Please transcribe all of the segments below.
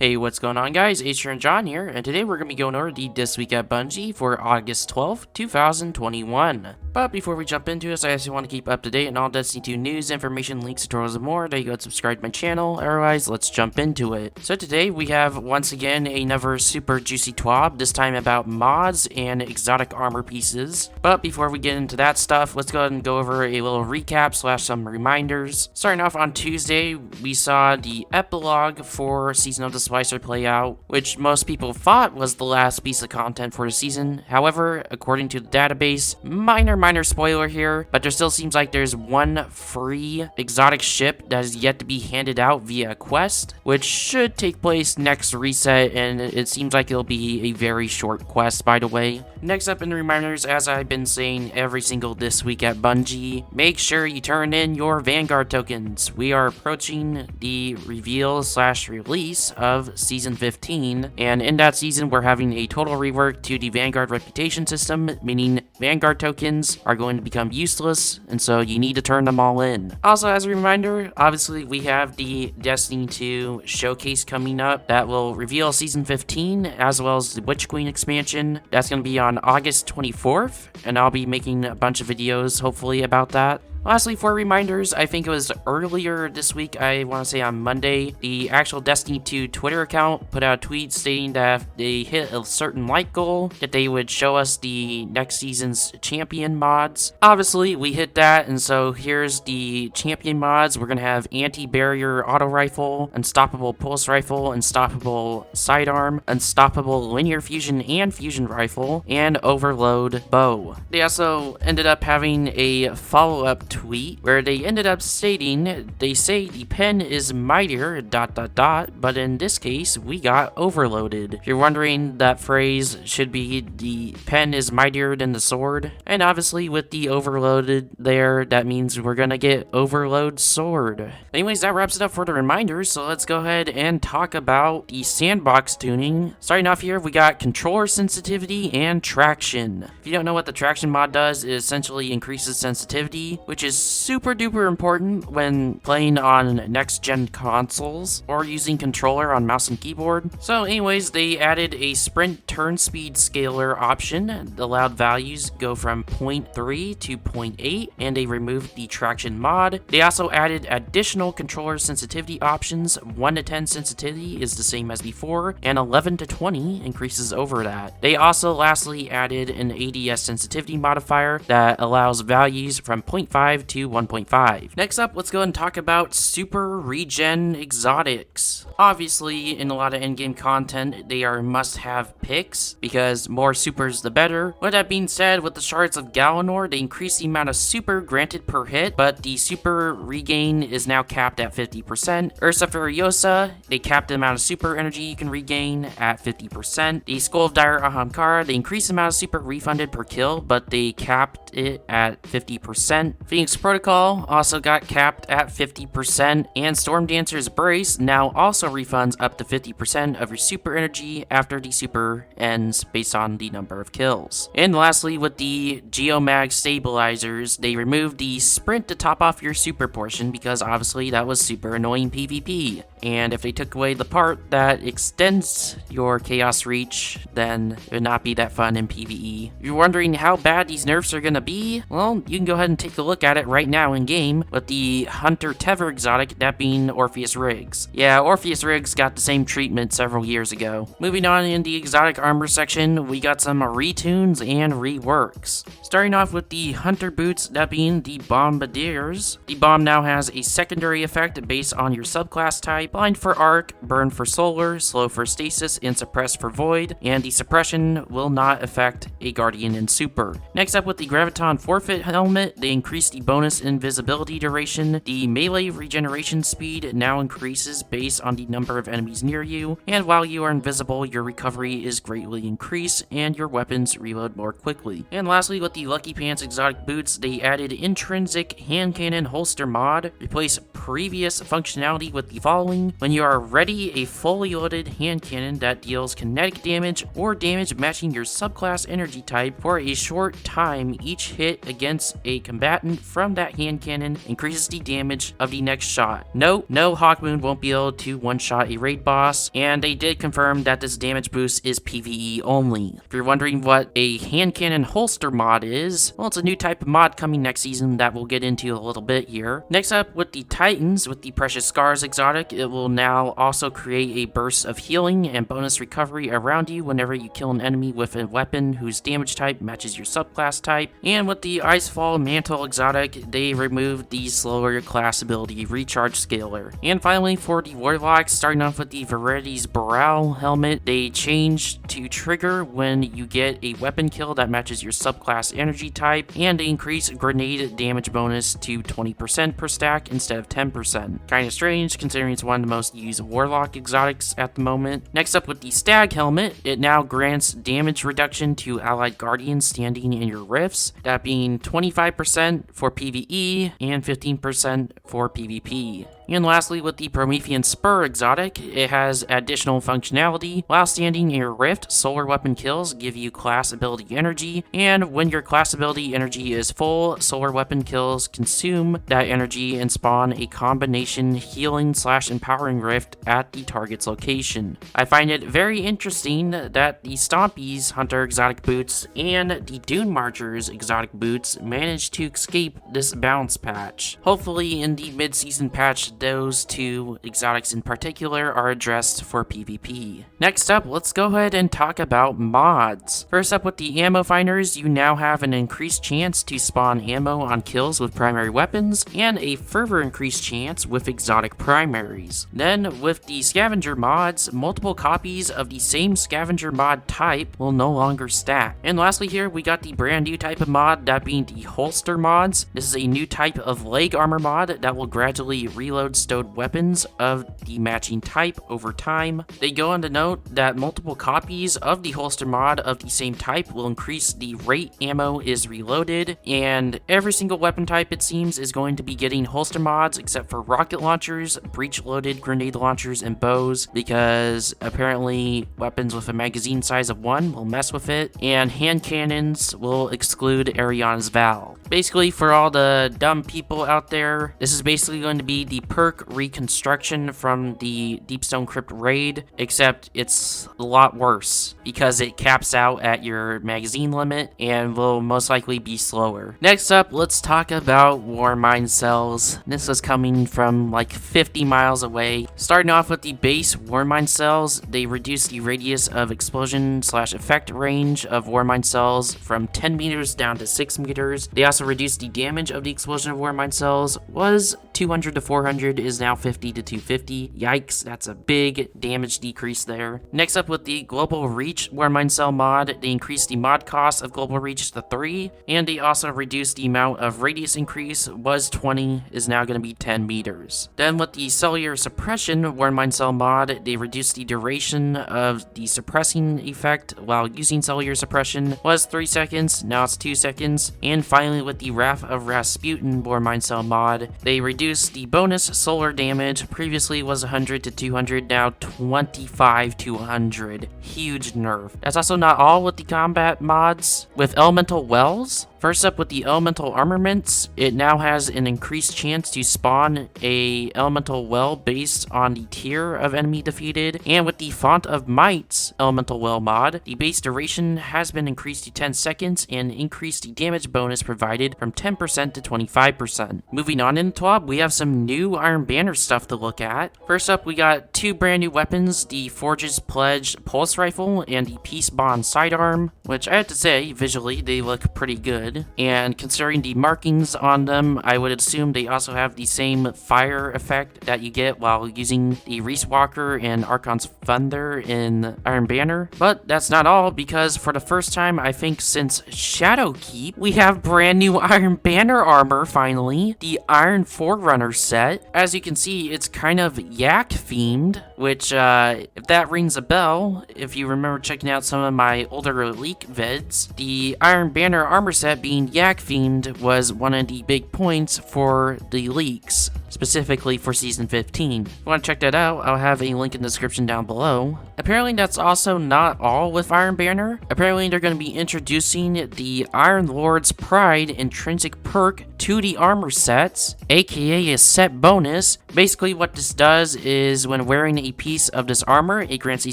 Hey, what's going on, guys? Acer and John here, and today we're going to be going over the This Week at Bungie for August 12th, 2021. But before we jump into this, I also want to keep up to date on all Destiny 2 news, information, links, tutorials, and more. There you go, and subscribe to my channel. Otherwise, let's jump into it. So today we have, once again, another super juicy TWAB, this time about mods and exotic armor pieces. But before we get into that stuff, let's go ahead and go over a little recap / some reminders. Starting off on Tuesday, we saw the epilogue for Season of the Slicer play out, which most people thought was the last piece of content for the season. However, according to the database, minor spoiler here, but there still seems like there's one free exotic ship that is yet to be handed out via a quest, which should take place next reset, and it seems like it'll be a very short quest, by the way. Next up in the reminders, as I've been saying every single This Week at Bungie, make sure you turn in your Vanguard tokens. We are approaching the reveal / release of Season 15, and in that season we're having a total rework to the Vanguard reputation system, meaning Vanguard tokens are going to become useless, and so you need to turn them all in. Also, as a reminder, obviously we have the Destiny 2 showcase coming up that will reveal Season 15, as well as the Witch Queen expansion. That's going to be on August 24th, and I'll be making a bunch of videos, hopefully, about that. Lastly, for reminders, I think it was earlier this week, I want to say on Monday, the actual Destiny 2 Twitter account put out a tweet stating that if they hit a certain like goal, that they would show us the next season's champion mods. Obviously, we hit that, and so here's the champion mods. We're going to have anti-barrier auto rifle, unstoppable pulse rifle, unstoppable sidearm, unstoppable linear fusion and fusion rifle, and overload bow. They also ended up having a follow-up tweet where they ended up stating, they say the pen is mightier ... but in this case we got overloaded. If you're wondering, that phrase should be the pen is mightier than the sword, and obviously with the overloaded there, that means we're gonna get overload sword. Anyways, that wraps it up for the reminders, so let's go ahead and talk about the sandbox tuning. Starting off here, we got controller sensitivity and traction. If you don't know what the traction mod does, it essentially increases sensitivity, which is super duper important when playing on next gen consoles or using controller on mouse and keyboard. So anyways, they added a sprint turn speed scaler option that allowed values go from 0.3 to 0.8, and they removed the traction mod. They also added additional controller sensitivity options. 1 to 10 sensitivity is the same as before, and 11 to 20 increases over that. They also lastly added an ADS sensitivity modifier that allows values from 0.5 to 1.5. Next up, let's go ahead and talk about super regen exotics. Obviously, in a lot of endgame content, they are must-have picks, because more supers the better. With that being said, with the Shards of Galanor, they increase the amount of super granted per hit, but the super regain is now capped at 50%. Ursa Furiosa, they capped the amount of super energy you can regain at 50%. The Skull of Dire Ahamkara, they increase the amount of super refunded per kill, but they capped it at 50%. Phoenix Protocol also got capped at 50%, and Storm Dancer's Brace now also refunds up to 50% of your super energy after the super ends based on the number of kills. And lastly, with the Geomag stabilizers, they removed the sprint to top off your super portion, because obviously that was super annoying PvP. And if they took away the part that extends your chaos reach, then it would not be that fun in PvE. If you're wondering how bad these nerfs are gonna be, well, you can go ahead and take a look at it right now in game with the Hunter Tever exotic, that being Orpheus Riggs. Yeah, Orpheus Riggs got the same treatment several years ago. Moving on in the exotic armor section, we got some retunes and reworks. Starting off with the Hunter boots, that being the Bombardiers. The bomb now has a secondary effect based on your subclass type: blind for arc, burn for solar, slow for stasis, and suppress for void, and the suppression will not affect a guardian in super. Next up with the Graviton forfeit helmet, they increase the bonus invisibility duration. The melee regeneration speed now increases based on the number of enemies near you, and while you are invisible, your recovery is greatly increased and your weapons reload more quickly. And lastly, with the Lucky Pants exotic boots, they added intrinsic hand cannon holster mod. Replace previous functionality with the following: when you are ready, a fully loaded hand cannon that deals kinetic damage or damage matching your subclass energy type for a short time. Each hit against a combatant from that hand cannon increases the damage of the next shot. No Hawkmoon won't be able to one-shot a raid boss, and they did confirm that this damage boost is PvE only. If you're wondering what a hand cannon holster mod is, well, it's a new type of mod coming next season that we'll get into a little bit here. Next up, with the Titans, with the Precious Scars exotic, it will now also create a burst of healing and bonus recovery around you whenever you kill an enemy with a weapon whose damage type matches your subclass type. And with the Icefall Mantle exotic, they removed the slower class ability Recharge Scaler. And finally, for the Warlocks, starting off with the Variety's Baral helmet, they changed to trigger when you get a weapon kill that matches your subclass energy type, and they increase grenade damage bonus to 20% per stack instead of 10%. Kinda strange considering it's one of the most used Warlock exotics at the moment. Next up, with the Stag helmet, it now grants damage reduction to allied guardians standing in your rifts, that being 25% for PvE and 15% for PvP. And lastly, with the Promethean Spur exotic, it has additional functionality. While standing in your rift, solar weapon kills give you class ability energy, and when your class ability energy is full, solar weapon kills consume that energy and spawn a combination healing / empowering rift at the target's location. I find it very interesting that the Stompy's Hunter exotic boots and the Dune Marchers exotic boots managed to escape this balance patch. Hopefully in the mid-season patch, those two exotics in particular are addressed for PvP. Next up, let's go ahead and talk about mods. First up, with the ammo finders, you now have an increased chance to spawn ammo on kills with primary weapons, and a further increased chance with exotic primaries. Then, with the scavenger mods, multiple copies of the same scavenger mod type will no longer stack. And lastly here, we got the brand new type of mod, that being the holster mods. This is a new type of leg armor mod that will gradually reload stowed weapons of the matching type over time. They go on to note that multiple copies of the holster mod of the same type will increase the rate ammo is reloaded, and every single weapon type, it seems, is going to be getting holster mods except for rocket launchers, breech loaded grenade launchers, and bows, because apparently weapons with a magazine size of 1 will mess with it, and hand cannons will exclude Ariana's Val. Basically, for all the dumb people out there, this is basically going to be the perk reconstruction from the Deepstone Crypt raid, except it's a lot worse because it caps out at your magazine limit and will most likely be slower. Next up, let's talk about Warmind cells. This is coming from like 50 miles away. Starting off with the base Warmind cells, they reduce the radius of explosion / effect range of Warmind cells from 10 meters down to 6 meters. They also reduce the damage of the explosion of Warmind cells, was 200 to 400, is now 50 to 250. Yikes, that's a big damage decrease there. Next up, with the Global Reach Warmind Cell mod, they increased the mod cost of Global Reach to 3, and they also reduced the amount of radius increase, was 20, is now going to be 10 meters. Then with the Cellular Suppression Warmind Cell mod, they reduced the duration of the suppressing effect while using Cellular Suppression, was 3 seconds, now it's 2 seconds. And finally, with the Wrath of Rasputin Warmind Cell mod, they reduced the bonus solar damage. Previously was 100 to 200, now 25 to 100. Huge nerf. That's also not all with the combat mods. With Elemental Wells, first up, with the Elemental Armaments, it now has an increased chance to spawn a Elemental Well based on the tier of enemy defeated. And with the Font of Might's Elemental Well mod, the base duration has been increased to 10 seconds and increased the damage bonus provided from 10% to 25%. Moving on in TWAB, we have some new Iron Banner stuff to look at. First up, we got two brand new weapons, the Forge's Pledge Pulse Rifle and the Peace Bond Sidearm, which I have to say, visually, they look pretty good. And considering the markings on them, I would assume they also have the same fire effect that you get while using the Reese Walker and Archon's Thunder in Iron Banner. But that's not all, because for the first time, I think since Shadowkeep, we have brand new Iron Banner armor finally, the Iron Forerunner set. As you can see, it's kind of yak themed, which if that rings a bell, if you remember checking out some of my older leak vids, the Iron Banner armor set being yak themed was one of the big points for the leaks. specifically for Season 15. If you want to check that out, I'll have a link in the description down below. Apparently that's also not all with Iron Banner. Apparently they're going to be introducing the Iron Lord's Pride intrinsic perk to the armor sets, aka a set bonus. Basically what this does is when wearing a piece of this armor, it grants a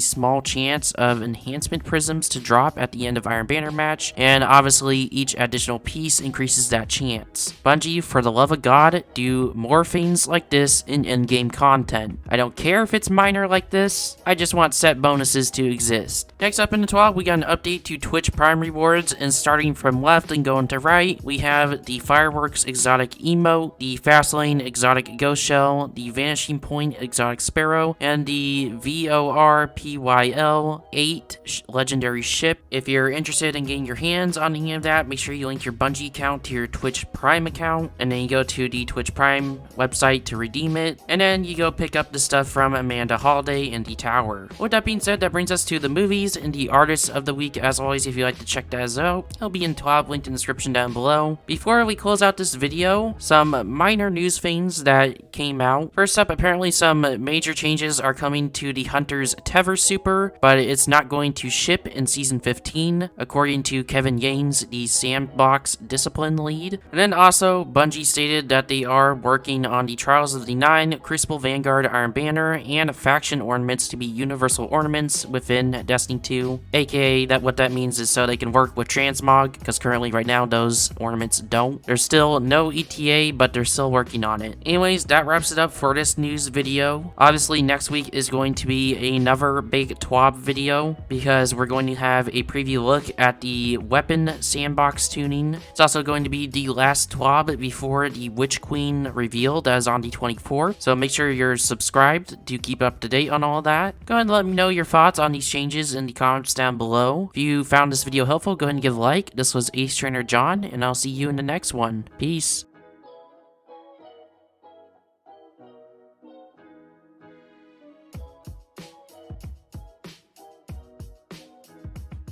small chance of enhancement prisms to drop at the end of Iron Banner match, and obviously each additional piece increases that chance. Bungie, for the love of God, do more things like this in in-game content. I don't care if it's minor like this, I just want set bonuses to exist. Next up in the TWAB, we got an update to Twitch Prime rewards, and starting from left and going to right, we have the Fireworks exotic emote, the Fastlane exotic ghost shell, the Vanishing Point exotic sparrow, and the VORPYL 8 legendary ship. If you're interested in getting your hands on any of that, make sure you link your Bungie account to your Twitch Prime account, and then you go to the Twitch Prime website to redeem it, and then you go pick up the stuff from Amanda Holiday in the tower. With that being said, that brings us to the movies and the artists of the week. As always, if you'd like to check that out, it'll be in TWAB, linked in the description down below. Before we close out this video, some minor news things that came out. First up, apparently some major changes are coming to the Hunter's Tever Super, but it's not going to ship in Season 15, according to Kevin Yanes, the Sandbox Discipline Lead. And then also, Bungie stated that they are working on the Trials of the Nine, Crucible Vanguard Iron Banner, and faction ornaments to be universal ornaments within Destiny 2, aka that what that means is so they can work with Transmog, because currently right now those ornaments don't. There's still no ETA, but they're still working on it. Anyways, that wraps it up for this news video. Obviously next week is going to be another big TWAB video, because we're going to have a preview look at the weapon sandbox tuning. It's also going to be the last TWAB before the Witch Queen reveal that is on the 24th, so make sure you're subscribed to keep up to date on all that. Go ahead and let me know your thoughts on these changes in the comments down below. If you found this video helpful, go ahead and give a like. This was Ace Trainer John, and I'll see you in the next one. Peace.